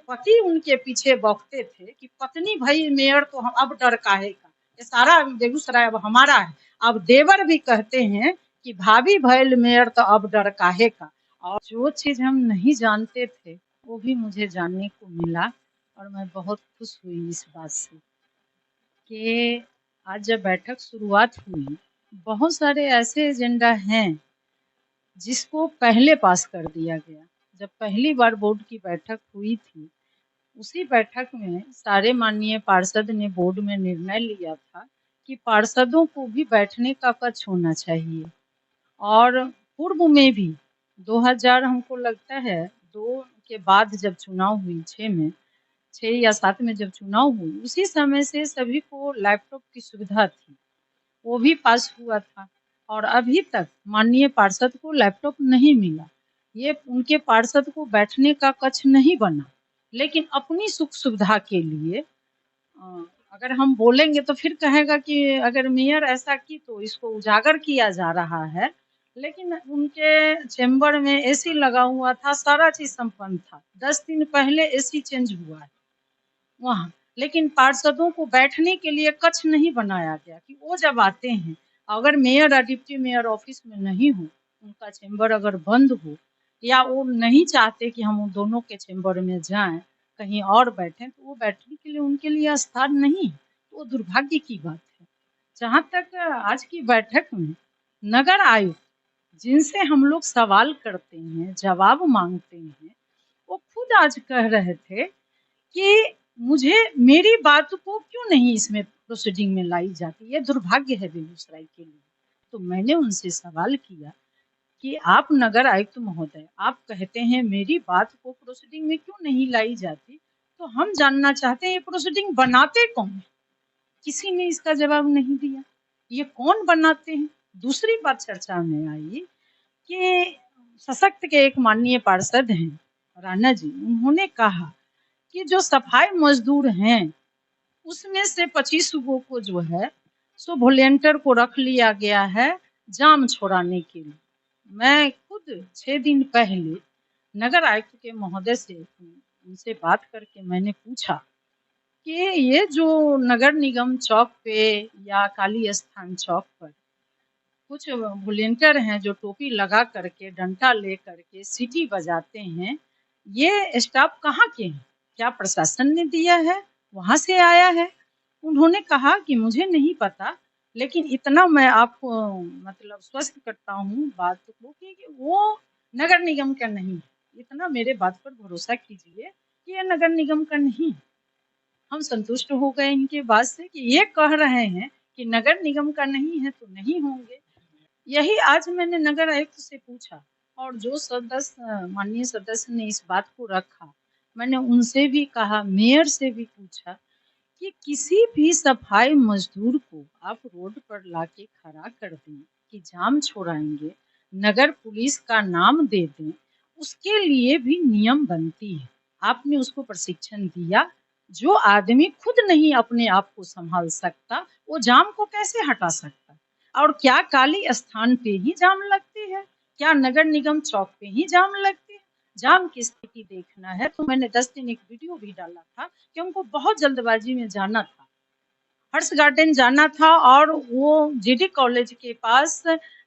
पति उनके पीछे बौखते थे कि पत्नी भाई मेयर तो हम अब डर काहे का, ये सारा बेगूसराय अब हमारा है। अब देवर भी कहते हैं कि भाभी भैल मेयर तो अब डर काहे का। और जो चीज हम नहीं जानते थे वो भी मुझे जानने को मिला और मैं बहुत खुश हुई इस बात से कि आज जब बैठक शुरुआत हुई, बहुत सारे ऐसे एजेंडा हैं जिसको पहले पास कर दिया गया। जब पहली बार बोर्ड की बैठक हुई थी, उसी बैठक में सारे माननीय पार्षद ने बोर्ड में निर्णय लिया था कि पार्षदों को भी बैठने का कक्ष होना चाहिए। और पूर्व में भी 2000 हमको लगता है 2 के बाद जब चुनाव हुई, 6 या 7 में जब चुनाव हुई, उसी समय से सभी को लैपटॉप की सुविधा थी, वो भी पास हुआ था। और अभी तक माननीय पार्षद को लैपटॉप नहीं मिला, ये उनके पार्षद को बैठने का कक्ष नहीं बना। लेकिन अपनी सुख सुविधा के लिए अगर हम बोलेंगे तो फिर कहेगा कि अगर मेयर ऐसा की तो इसको उजागर किया जा रहा है। लेकिन उनके चेम्बर में एसी लगा हुआ था, सारा चीज संपन्न था। 10 दिन पहले एसी चेंज हुआ है वहाँ, लेकिन पार्षदों को बैठने के लिए कक्ष नहीं बनाया गया कि वो जब आते हैं, अगर मेयर और डिप्टी मेयर ऑफिस में नहीं हो, उनका चेम्बर अगर बंद हो या वो नहीं चाहते कि हम दोनों के चेम्बर में जाएं, कहीं और बैठें, तो वो बैठने के लिए उनके लिए स्थान नहीं। वो दुर्भाग्य की बात है। जहाँ तक आज की बैठक में नगर आयुक्त जिनसे हम लोग सवाल करते हैं, जवाब मांगते हैं, वो खुद आज कह रहे थे कि मुझे मेरी बात को क्यों नहीं इसमें प्रोसीडिंग में लाई जाती, ये दुर्भाग्य है बेगूसराय के लिए। तो मैंने उनसे सवाल किया कि आप नगर आयुक्त महोदय, आप कहते हैं मेरी बात को प्रोसीडिंग में क्यों नहीं लाई जाती, तो हम जानना चाहते हैं ये प्रोसीडिंग बनाते कौन है। किसी ने इसका जवाब नहीं दिया, ये कौन बनाते हैं। दूसरी बात चर्चा में आई कि सशक्त के एक माननीय पार्षद हैं राणा जी, उन्होंने कहा कि जो सफाई मजदूर हैं उसमें से 25 को जो है सो वॉलेंटियर को रख लिया गया है जाम छोड़ाने के लिए। मैं खुद 6 दिन पहले नगर आयुक्त के महोदय से उनसे बात करके मैंने पूछा कि ये जो नगर निगम चौक पे या काली स्थान चौक पर कुछ वॉलेंटियर हैं जो टोपी लगा करके डंडा ले करके सीटी बजाते हैं, ये स्टाफ कहाँ के हैं, क्या प्रशासन ने दिया है, वहां से आया है। उन्होंने कहा कि मुझे नहीं पता, लेकिन इतना मैं आपको मतलब स्वस्थ करता हूँ बात को कि वो नगर निगम का नहीं है। इतना मेरे बात पर भरोसा कीजिए कि ये नगर निगम का नहीं है। हम संतुष्ट हो गए इनके बात से कि ये कह रहे हैं कि नगर निगम का नहीं है तो नहीं होंगे। यही आज मैंने नगर आयुक्त से पूछा और जो सदस्य माननीय सदस्य ने इस बात को रखा, मैंने उनसे भी कहा, मेयर से भी पूछा कि किसी भी सफाई मजदूर को आप रोड पर लाके खड़ा कर दें कि जाम छोड़ाएंगे, नगर पुलिस का नाम दे दें, उसके लिए भी नियम बनती है। आपने उसको प्रशिक्षण दिया। जो आदमी खुद नहीं अपने आप को संभाल सकता, वो जाम को कैसे हटा सकता। और क्या काली स्थान पे ही जाम लगती है, क्या नगर निगम चौक पे ही जाम लगती है। जाम की स्थिति देखना है तो मैंने 10 दिन एक वीडियो भी डाला था कि हमको बहुत जल्दबाजी में जाना था, हर्ष गार्डन जाना था और वो जीडी कॉलेज के पास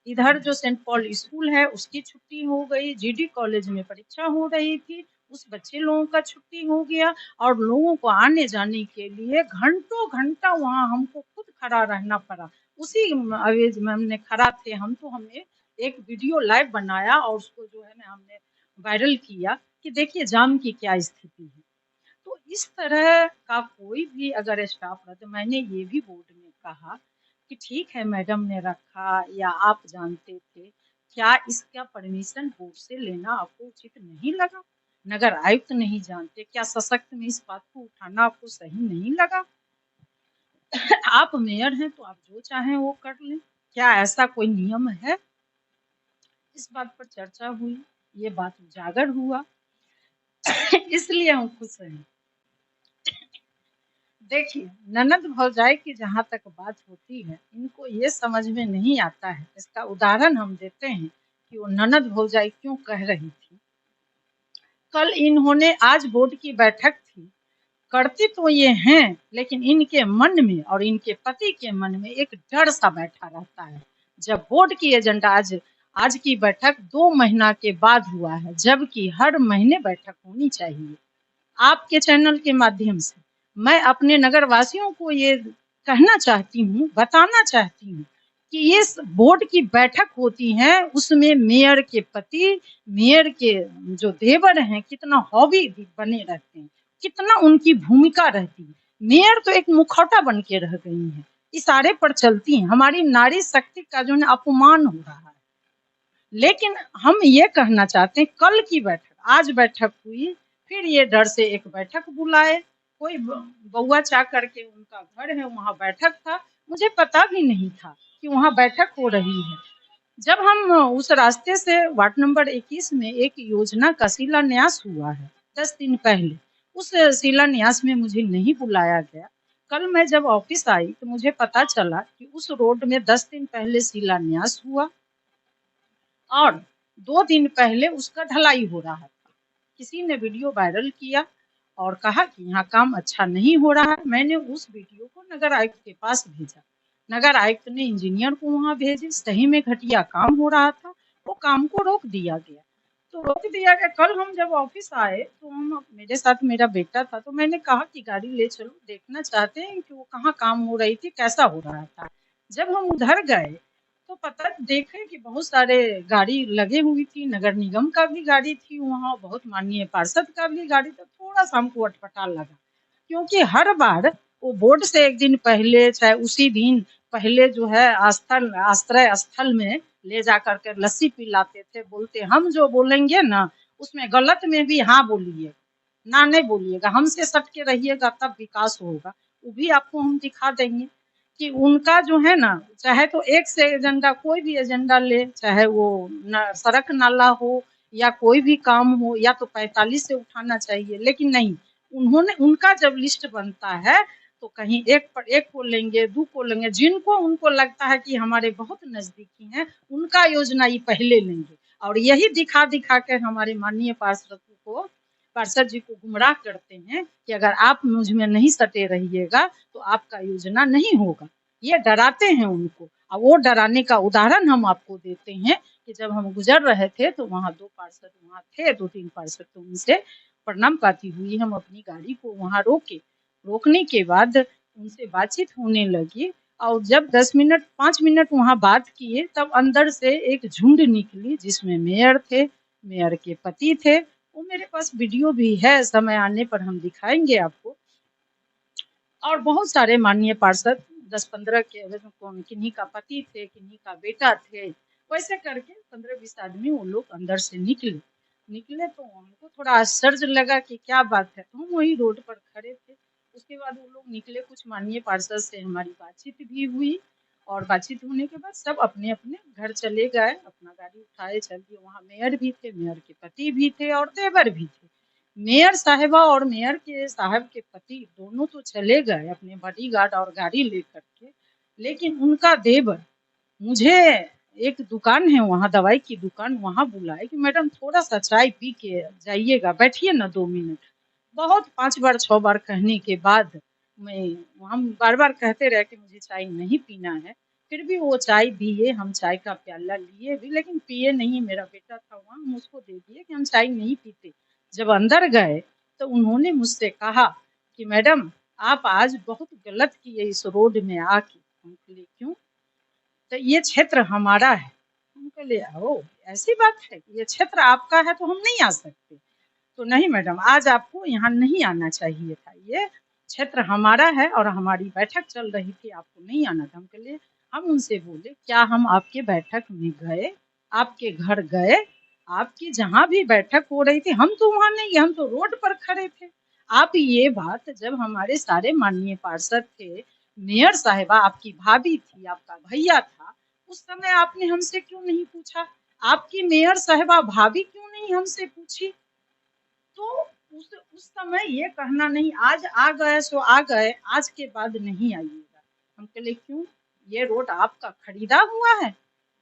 इधर जो सेंट पॉल स्कूल है उसकी छुट्टी हो गई, जीडी कॉलेज में परीक्षा हो रही थी, उस बच्चे लोगों का छुट्टी हो गया और लोगों को आने जाने के लिए घंटों घंटा वहां हमको खुद खड़ा रहना पड़ा। उसी अवेज में हमने खड़ा थे हम, तो हमने एक वीडियो लाइव बनाया और उसको जो है ना हमने वायरल किया कि देखिए जाम की क्या स्थिति है। तो इस तरह का कोई भी अगर स्टाफ रहा, तो मैंने ये भी बोर्ड में कहा कि ठीक है मैडम ने रखा या आप जानते थे, क्या इसका परमिशन बोर्ड से लेना आपको उचित नहीं लगा। नगर आयुक्त नहीं जानते, क्या सशक्त में इस बात को उठाना आपको सही नहीं लगा। आप मेयर हैं तो आप जो चाहें वो कर लें, क्या ऐसा कोई नियम है। इस बात पर चर्चा हुई, ये बात उजागर हुआ। इसलिए हम खुश हैं। देखिए, ननद भौजाई की जहाँ तक बात होती है, इनको ये समझ में नहीं आता है। इसका उदाहरण हम देते हैं कि वो ननद भौजाई क्यों कह रही थी। कल इन्होंने, आज बोर्ड की बैठक थी, करती तो ये हैं, लेकिन इनके मन में और इनके पति के मन में एक डर सा बैठा रहता है। जब बोर्ड की एजेंडा आज आज की बैठक 2 महीना के बाद हुआ है, जबकि हर महीने बैठक होनी चाहिए। आपके चैनल के माध्यम से मैं अपने नगर वासियों को ये कहना चाहती हूँ, बताना चाहती हूँ कि ये बोर्ड की बैठक होती है, उसमें मेयर के पति, मेयर के जो देवर हैं, कितना हॉबी बने रहते हैं, कितना उनकी भूमिका रहती है। मेयर तो एक मुखौटा बन के रह गई है, इशारे पर चलती हैं। हमारी नारी शक्ति का जो है अपमान हो रहा है। लेकिन हम ये कहना चाहते हैं, कल की बैठक, आज बैठक हुई, फिर ये डर से एक बैठक बुलाए। कोई बउआ चा करके उनका घर है, वहां बैठक था, मुझे पता भी नहीं था कि वहां बैठक हो रही है। जब हम उस रास्ते से वार्ड नंबर 21 में एक योजना का शिलान्यास हुआ है 10 दिन पहले, उस शिलान्यास में मुझे नहीं बुलाया गया। कल मैं जब ऑफिस आई तो मुझे पता चला कि उस रोड में 10 दिन पहले शिलान्यास हुआ और 2 दिन पहले उसका ढलाई हो रहा था। किसी ने वीडियो वायरल किया और कहा कि यहाँ काम अच्छा नहीं हो रहा है। मैंने उस वीडियो को नगर आयुक्त के पास भेजा। नगर आयुक्त ने इंजीनियर को वहां भेजे। सही में घटिया काम हो रहा था, वो काम को रोक दिया गया। तो रोक दिया गया। कल हम जब ऑफिस आए तो हम, मेरे साथ मेरा बेटा था, तो मैंने कहा कि गाड़ी ले चलो, देखना चाहते हैं कि वो कहाँ काम हो रही थी, कैसा हो रहा था। जब हम उधर गए तो पता देखे कि बहुत सारे गाड़ी लगे हुई थी, नगर निगम का भी गाड़ी थी वहाँ, बहुत माननीय पार्षद का भी गाड़ी था। थोड़ा सा हमको अटपटा लगा, क्योंकि हर बार वो बोर्ड से एक दिन पहले, चाहे उसी दिन पहले जो है आश्रय स्थल में ले जा करके लस्सी पिलाते थे। बोलते हम जो बोलेंगे ना उसमें गलत में भी हाँ बोलिए, ना नहीं बोलिएगा, हमसे सट के रहिएगा, तब विकास होगा। वो भी आपको हम दिखा देंगे कि उनका जो है ना, चाहे तो एक से एजेंडा, कोई भी एजेंडा ले, चाहे वो सड़क नाला हो या कोई भी काम हो, या तो 45 से उठाना चाहिए। लेकिन नहीं, उन्होंने, उनका जब लिस्ट बनता है तो कहीं एक पर एक को लेंगे, 2 को लेंगे, जिनको उनको लगता है कि हमारे बहुत नजदीकी हैं, उनका योजना ये पहले लेंगे। और यही दिखा दिखा कर हमारे माननीय पार्षद जी को गुमराह करते हैं कि अगर आप मुझ में नहीं सटे रहिएगा तो आपका योजना नहीं होगा। ये डराते हैं उनको। और वो डराने का उदाहरण हम आपको देते हैं कि जब हम गुजर रहे थे तो वहाँ 2 पार्षद वहाँ थे, 2-3 पार्षद, तो उनसे प्रणाम पाती हुई हम अपनी गाड़ी को वहाँ रोके। रोकने के बाद उनसे बातचीत होने लगी और जब 10 मिनट 5 मिनट वहाँ बात किए, तब अंदर से एक झुंड निकली जिसमें मेयर थे, मेयर के पति थे। वो मेरे पास वीडियो भी है, समय आने पर हम दिखाएंगे आपको। और बहुत सारे माननीय पार्षद, 10-15 के, किन्हीं का पति थे, किन्हीं का बेटा थे, वैसे करके 15-20 आदमी वो लोग अंदर से निकले। तो हमको थोड़ा आश्चर्य लगा कि क्या बात है, तो हम वही रोड पर खड़े थे। उसके बाद वो लोग निकले, कुछ माननीय पार्षद से हमारी बातचीत भी हुई और बातचीत होने के बाद सब अपने अपने घर चले गए, अपना गाड़ी उठाए चल दिए। वहाँ मेयर भी थे, मेयर के पति भी थे और देवर भी थे। मेयर साहिबा और मेयर के साहब के पति दोनों तो चले गए अपने बॉडीगार्ड और गाड़ी लेकर के, लेकिन उनका देवर मुझे, एक दुकान है वहाँ, दवाई की दुकान, वहाँ बुलाए कि मैडम थोड़ा सा चाय पी के जाइएगा, बैठिए ना 2 मिनट। बहुत 5 बार 6 बार कहने के बाद मैं, हम बार बार कहते रहे कि मुझे चाय नहीं पीना है, फिर भी वो चाय दिए। हम चाय का प्याला लिए भी, लेकिन पिए नहीं। मेरा बेटा था वहाँ, हम उसको दे दिए कि हम चाय नहीं पीते। जब अंदर गए तो उन्होंने मुझसे कहा कि मैडम आप आज बहुत गलत किए इस रोड में आके। हम बोले क्यों? तो ये क्षेत्र हमारा है। हम बोले ओ ऐसी बात है, ये क्षेत्र आपका है तो हम नहीं आ सकते? तो नहीं मैडम, आज आपको यहाँ नहीं आना चाहिए था, ये क्षेत्र हमारा है और हमारी बैठक चल रही थी, आपको नहीं आना था। हम बोले, हम उनसे बोले क्या हम आपके बैठक में गए, आपके घर गए, आपकी जहाँ भी बैठक हो रही थी हम तो वहाँ नहीं गए, हम तो रोड पर खड़े थे। आप ये बात, जब हमारे सारे माननीय पार्षद थे, मेयर साहिबा आपकी भाभी थी, आपका भैया था, उस समय आपने हमसे क्यों नहीं पूछा? आपकी मेयर साहिबा भाभी क्यों नहीं हमसे पूछी? तो उस समय ये कहना नहीं, आज आ गए सो आ गए, आज के बाद नहीं आइएगा। हम कहले क्यों? ये रोड आपका खरीदा हुआ है?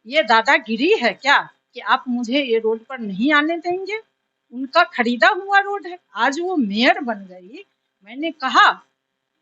ये दादागिरी है क्या कि आप मुझे ये रोड पर नहीं आने देंगे? उनका खरीदा हुआ रोड है। आज वो मेयर बन गई। मैंने कहा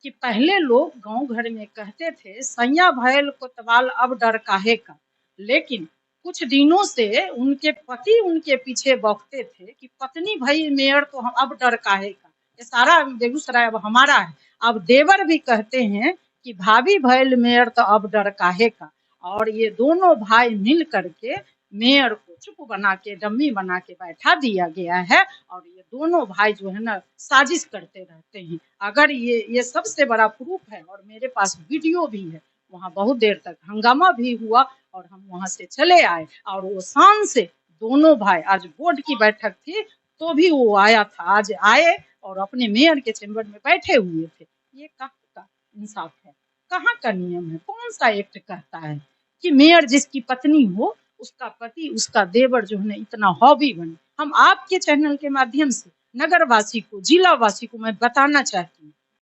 कि पहले लोग गांव घर में कहते थे सैया भैल कोतवाल अब डर काहे का, लेकिन कुछ दिनों से उनके पति उनके पीछे बौखते थे कि पत्नी भई मेयर तो हम अब डर काहे का। ये सारा बेगूसराय अब हमारा है। अब देवर भी कहते हैं कि भाभी भैल मेयर तो अब डर काहे का। और ये दोनों भाई मिल करके मेयर को चुप बना के डम्मी बना के बैठा दिया गया है। और ये दोनों भाई जो है ना साजिश करते रहते हैं। अगर ये सबसे बड़ा प्रूफ है और मेरे पास वीडियो भी है। वहाँ बहुत देर तक हंगामा भी हुआ और हम वहाँ से चले आए। और वो शान से दोनों भाई, आज बोर्ड की बैठक थी तो भी वो आया था, आज आए और अपने मेयर के चैम्बर में बैठे हुए थे। ये कहाँ का इंसाफ है, कहाँ का नियम है, कौन सा एक्ट कहता है कि मेयर जिसकी पत्नी हो उसका पति उसका देवर जो है ना इतना हॉबी बने। हम आपके चैनल के माध्यम से नगर वासी को, जिला वासी को मैं बताना चाहती